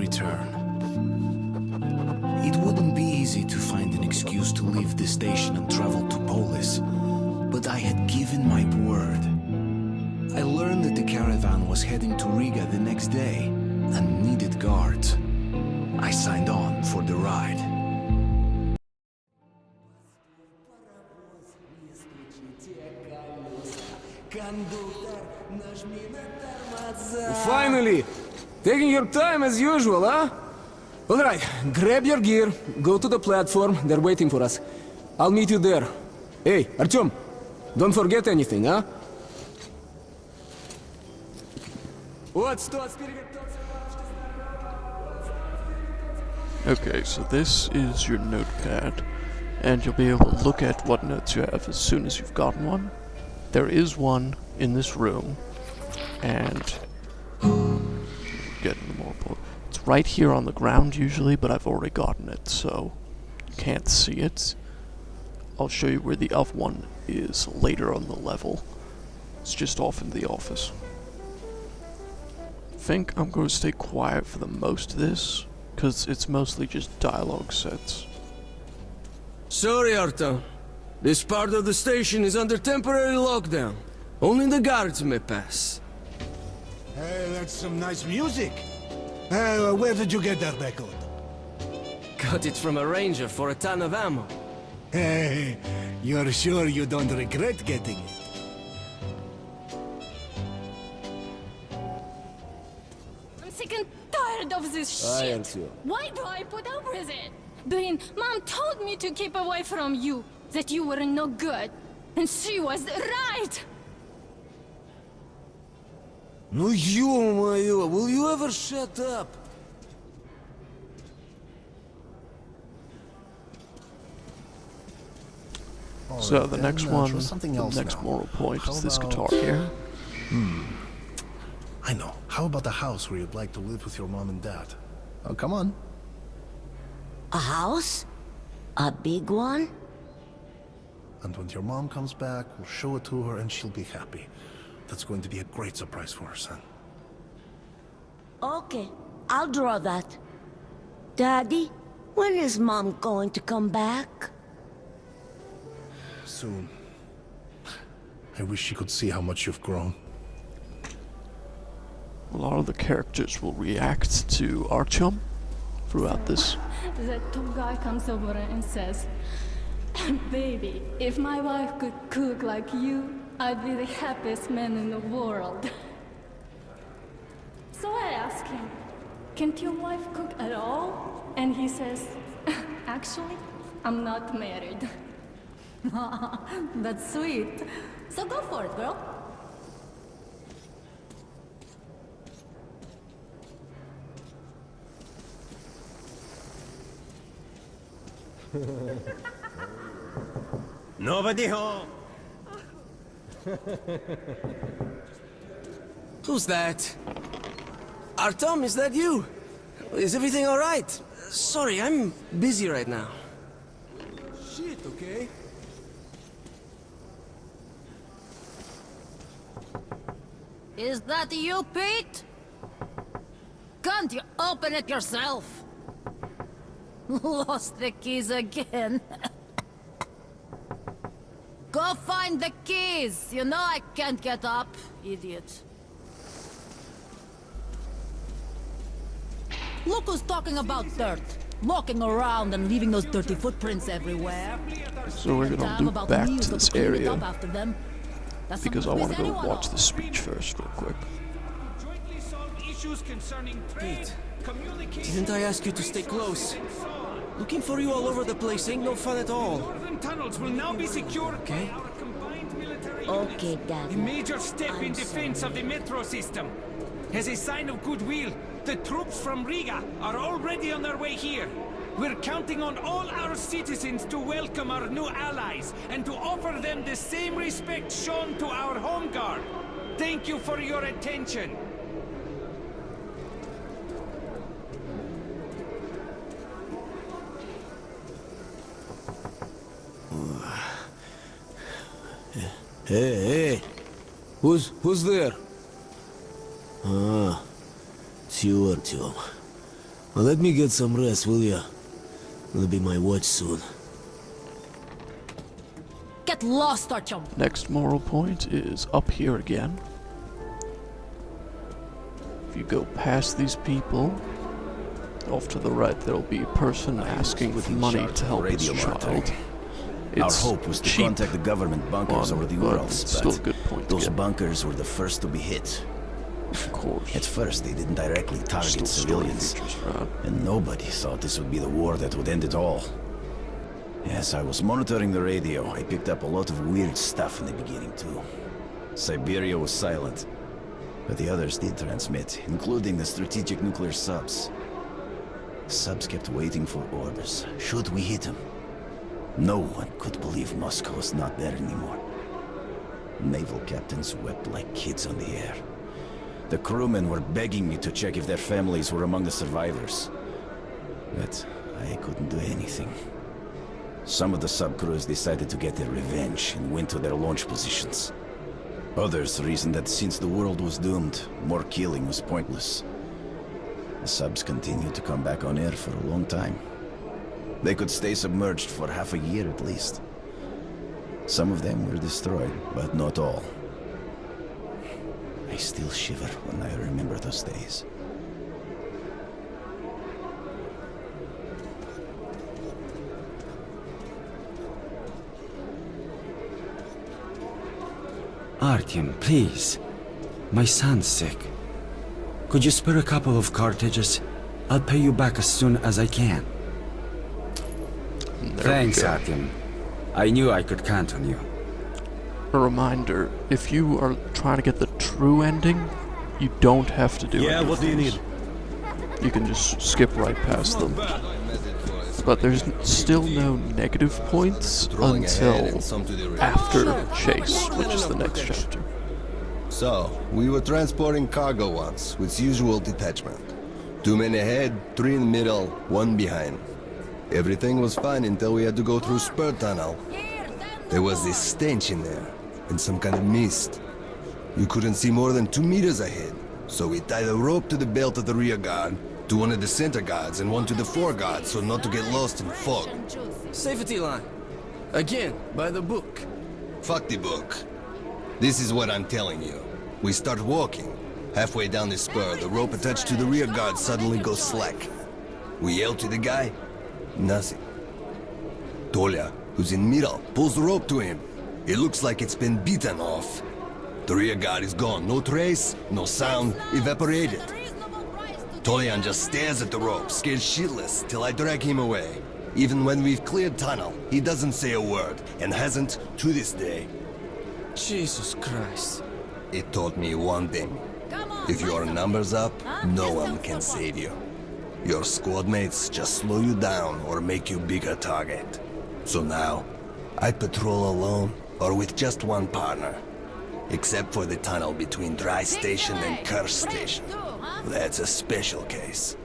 return. It wouldn't be easy to find an excuse to leave the station and travel to Polis, but I had given my word. I learned that the caravan was heading to Riga the next day and needed guards. I signed on for the ride. Finally! Taking your time as usual, huh? Alright, grab your gear, go to the platform, they're waiting for us. I'll meet you there. Hey, Artyom, don't forget anything, huh? Okay, so this is your notepad, and you'll be able to look at what notes you have as soon as you've gotten one. There is one in this room, and getting the more important. It's right here on the ground usually, but I've already gotten it, so you can't see it. I'll show you where the other one is later on the level. It's just off in the office. I think I'm going to stay quiet for the most of this, because it's mostly just dialogue sets. Sorry, Artyom. This part of the station is under temporary lockdown. Only the guards may pass. Hey, that's some nice music. Where did you get that record? Got it from a ranger for a ton of ammo. Hey, you're sure you don't regret getting it? I'm sick and tired of this shit. Artyom. Why do I put up with it? Blin, Mom told me to keep away from you, that you were no good. And she was right. Ну ё-моё, will you ever shut up? So the next one, the next moral point is this guitar here. I know. How about the house where you'd like to live with your mom and dad? Oh, come on. A house? A big one? And when your mom comes back, we'll show it to her and she'll be happy. That's going to be a great surprise for her, son. Okay, I'll draw that. Daddy, when is Mom going to come back? Soon. I wish she could see how much you've grown. A lot of the characters will react to Artyom throughout this. The top guy comes over and says, "Baby, if my wife could cook like you, I'd be the happiest man in the world." So I ask him, "Can't your wife cook at all?" And he says, "Actually, I'm not married." That's sweet. So go for it, girl. Nobody home. Who's that? Artyom, is that you? Is everything all right? Sorry, I'm busy right now. Shit, okay? Is that you, Pete? Can't you open it yourself? Lost the keys again. Go find the keys. You know I can't get up, idiot. Look who's talking about dirt. Walking around and leaving those dirty footprints everywhere. So we're gonna Damn loop about back me to who's this got to clean it area up after them. That's because I not want to go anyone watch else. the speech first real quick. Jointly solve issues concerning trade, Pete, communication. didn't I ask you to stay close? Looking for you all over the place ain't no fun at all. Northern tunnels will now be secured Okay. by our combined military Okay, units. Daddy. A major step I'm in defense sorry. of the metro system. As a sign of goodwill, the troops from Riga are already on their way here. We're counting on all our citizens to welcome our new allies and to offer them the same respect shown to our home guard. Thank you for your attention. Hey, who's there? Ah, it's you, Artyom. Well, let me get some rest, will ya? It'll be my watch soon. Get lost, Artyom! Next moral point is up here again. If you go past these people, off to the right there'll be a person asking with money to help his child. Our hope was to contact the government bunkers over the Urals, still a good point those bunkers were the first to be hit. Of course. At first, they didn't directly target civilians, and nobody thought this would be the war that would end it all. As I was monitoring the radio, I picked up a lot of weird stuff in the beginning, too. Siberia was silent, but the others did transmit, including the strategic nuclear subs. Subs kept waiting for orders. Should we hit them? No one could believe Moscow was not there anymore. Naval captains wept like kids on the air. The crewmen were begging me to check if their families were among the survivors. But I couldn't do anything. Some of the sub-crews decided to get their revenge and went to their launch positions. Others reasoned that since the world was doomed, more killing was pointless. The subs continued to come back on air for a long time. They could stay submerged for half a year at least. Some of them were destroyed, but not all. I still shiver when I remember those days. Artyom, please. My son's sick. Could you spare a couple of cartridges? I'll pay you back as soon as I can. Thanks, Artyom. I knew I could count on you. A reminder, if you are trying to get the true ending, you don't have to do it. Yeah, what do you need? You can just skip right past them. But there's still no negative points until after Chase, which is the next chapter. So, we were transporting cargo once, with usual detachment. 2 men ahead, 3 in the middle, 1 behind. Everything was fine until we had to go through Spur Tunnel. There was this stench in there, and some kind of mist. You couldn't see more than 2 meters ahead, so we tied a rope to the belt of the rear guard, to one of the center guards, and one to the fore guard, so not to get lost in the fog. Safety line. Again, by the book. Fuck the book. This is what I'm telling you. We start walking. Halfway down the spur, the rope attached to the rear guard suddenly goes slack. We yell to the guy. Nothing. Tolya, who's in middle, pulls the rope to him. It looks like it's been beaten off. The rear guard is gone. No trace, no sound, evaporated. Tolyan just stares at the rope, scared shitless, till I drag him away. Even when we've cleared tunnel, he doesn't say a word, and hasn't to this day. Jesus Christ. It taught me one thing. If your number's up, no one can save you. Your squad mates just slow you down or make you bigger target. So now, I patrol alone or with just one partner. Except for the tunnel between Dry Station and Curse Station. That's a special case.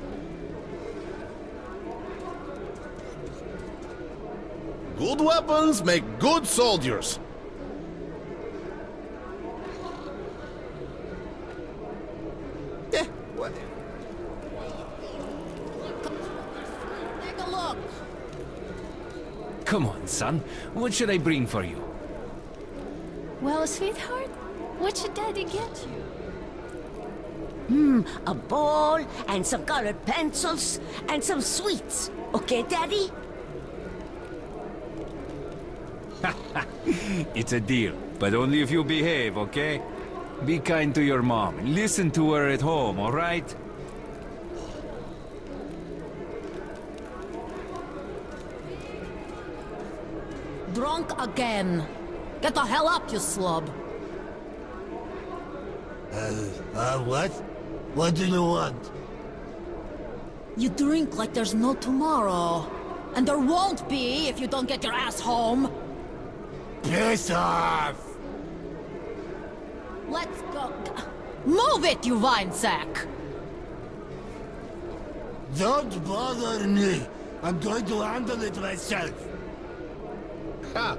Good weapons make good soldiers. Take a look. Come on, son. What should I bring for you? Well, sweetheart, what should Daddy get you? A ball, and some colored pencils, and some sweets. Okay, Daddy? It's a deal, but only if you behave, okay? Be kind to your mom and listen to her at home, all right? Drunk again. Get the hell up, you slub. What? What do you want? You drink like there's no tomorrow. And there won't be if you don't get your ass home. Piss off! Let's go. Move it, you wine sack! Don't bother me. I'm going to handle it myself. Ha!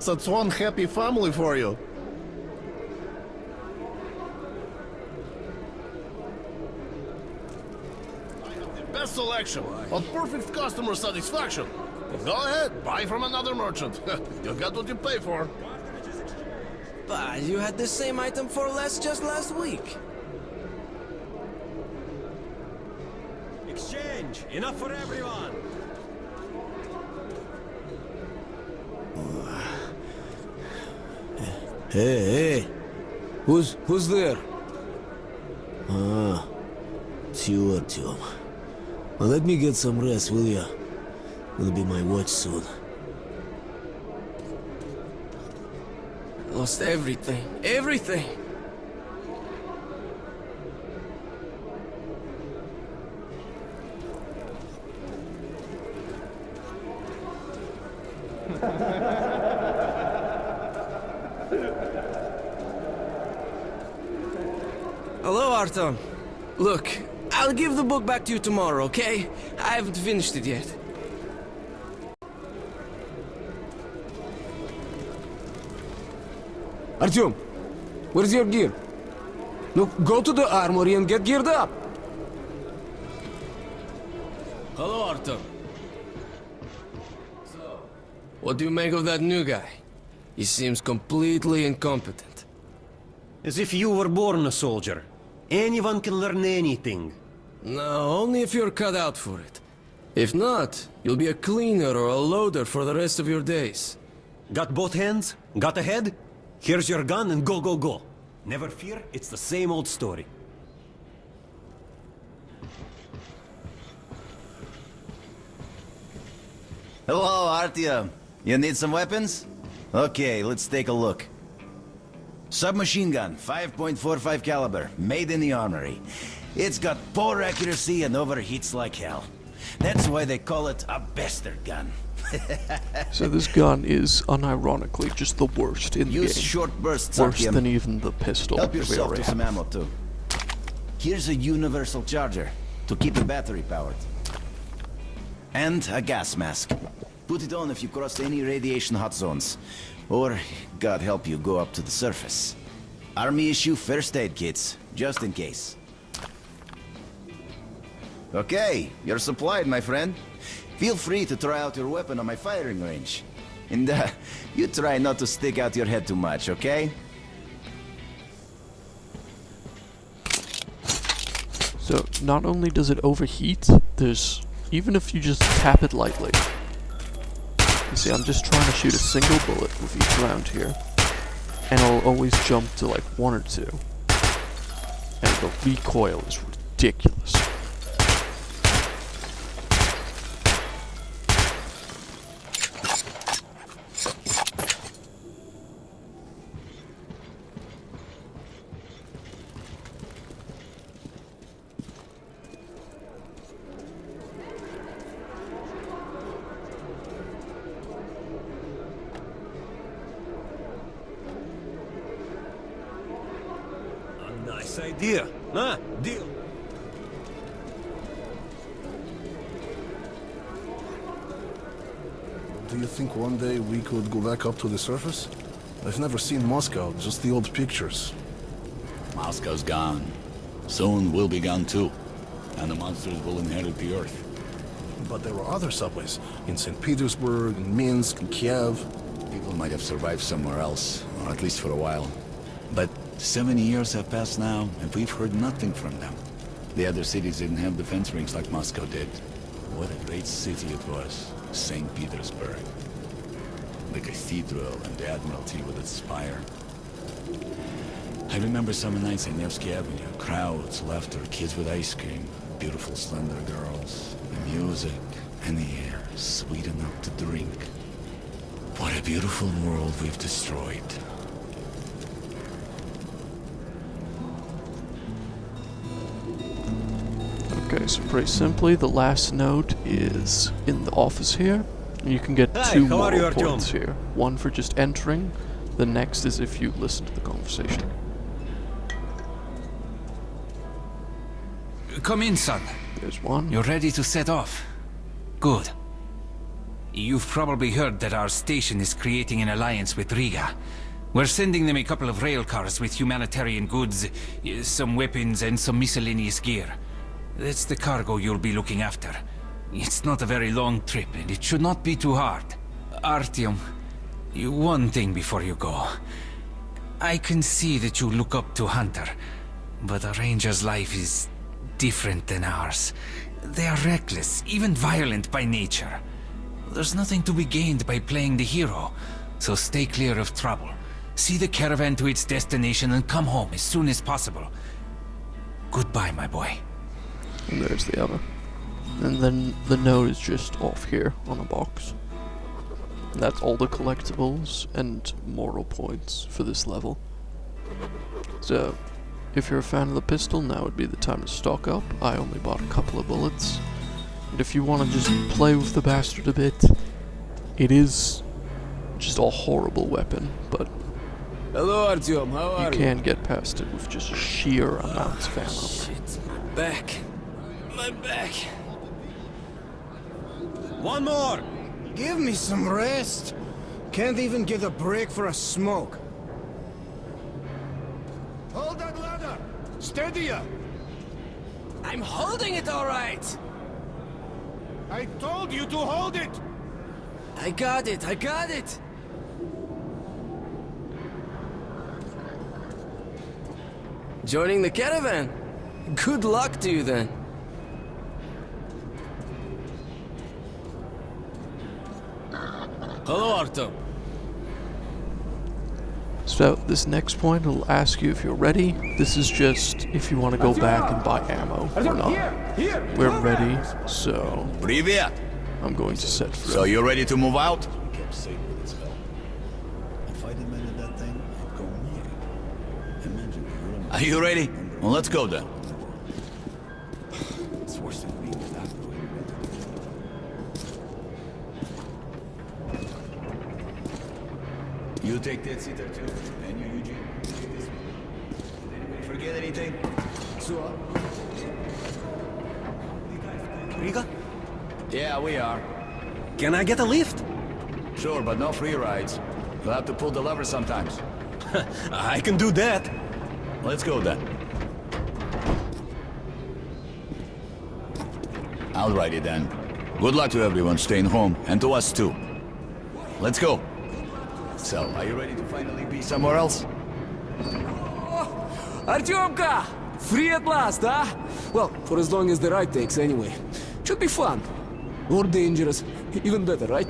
That's one happy family for you. best selection, on perfect customer satisfaction. Go ahead, buy from another merchant. You got what you pay for. But you had the same item for less just last week. Exchange! Enough for everyone! Hey! Who's there? Ah, it's you, Artyom. Well, let me get some rest, will ya? Will be my watch soon. Lost everything. Everything! Hello, Artyom. Look, I'll give the book back to you tomorrow, okay? I haven't finished it yet. Artyom, where's your gear? No, go to the armory and get geared up. Hello, Artyom. So, what do you make of that new guy? He seems completely incompetent. As if you were born a soldier. Anyone can learn anything. No, only if you're cut out for it. If not, you'll be a cleaner or a loader for the rest of your days. Got both hands? Got a head? Here's your gun and go, go, go. Never fear, it's the same old story. Hello, Artyom. You need some weapons? Okay, let's take a look. Submachine gun, 5.45 caliber, made in the armory. It's got poor accuracy and overheats like hell. That's why they call it a bastard gun. So this gun is unironically just the worst in the game. Use short bursts, Worse Artyom. than even the pistol. Help that we yourself already to some have. ammo too. Here's a universal charger to keep the battery powered. And a gas mask. Put it on if you cross any radiation hot zones. Or, God help you, go up to the surface. Army issue first aid kits, just in case. Okay, you're supplied, my friend. Feel free to try out your weapon on my firing range. And you try not to stick out your head too much, okay? So not only does it overheat, there's even if you just tap it lightly. You see, I'm just trying to shoot a single bullet with each round here, and I'll always jump to like 1 or 2. And the recoil is ridiculous. Nice idea. Ah, deal. Do you think one day we could go back up to the surface? I've never seen Moscow, just the old pictures. Moscow's gone. Soon we'll be gone too. And the monsters will inherit the Earth. But there were other subways. In St. Petersburg, in Minsk, in Kiev. People might have survived somewhere else, or at least for a while. But 70 years have passed now, and we've heard nothing from them. The other cities didn't have defense rings like Moscow did. What a great city it was, St. Petersburg. The cathedral and the Admiralty with its spire. I remember summer nights on Nevsky Avenue. Crowds, laughter, kids with ice cream, beautiful slender girls, the music, and the air, sweet enough to drink. What a beautiful world we've destroyed. Okay, so pretty simply, the last note is in the office here. And you can get Hi, 2 how are you, moral Artyom? points here. One for just entering, the next is if you listen to the conversation. Come in, son. There's one. You're ready to set off. Good. You've probably heard that our station is creating an alliance with Riga. We're sending them a couple of rail cars with humanitarian goods, some weapons, and some miscellaneous gear. That's the cargo you'll be looking after. It's not a very long trip, and it should not be too hard. Artyom, one thing before you go. I can see that you look up to Hunter, but a ranger's life is different than ours. They are reckless, even violent by nature. There's nothing to be gained by playing the hero, so stay clear of trouble. See the caravan to its destination and come home as soon as possible. Goodbye, my boy. And there's the other. And then the note is just off here on a box. That's all the collectibles and moral points for this level. So, if you're a fan of the pistol, now would be the time to stock up. I only bought a couple of bullets. And if you want to just play with the bastard a bit, it is just a horrible weapon, but hello, Artyom, how are you? You can get past it with just sheer amounts of ammo. Shit, back. My back. One more! Give me some rest. Can't even get a break for a smoke. Hold that ladder! Steady ya! I'm holding it all right! I told you to hold it! I got it, I got it! Joining the caravan? Good luck to you then. Hello, Artyom. So, this next point will ask you if you're ready. This is just if you want to go back and buy ammo or not. We're ready, so Привет! I'm going to set free. So you ready to move out? If I'd invented that thing, I'd go near. Imagine you're Are you ready? Well, let's go then. It's worse than being without You take that seater too, and you, Eugene, take this one. Did anybody forget anything? Riga? Yeah, we are. Can I get a lift? Sure, but no free rides. You'll have to pull the lever sometimes. I can do that. Let's go then. Alrighty then. Good luck to everyone staying home, and to us too. Let's go. So, are you ready to finally be somewhere else? Artyomka! Free at last, huh? Well, for as long as the ride takes anyway. Should be fun. Or dangerous. Even better, right?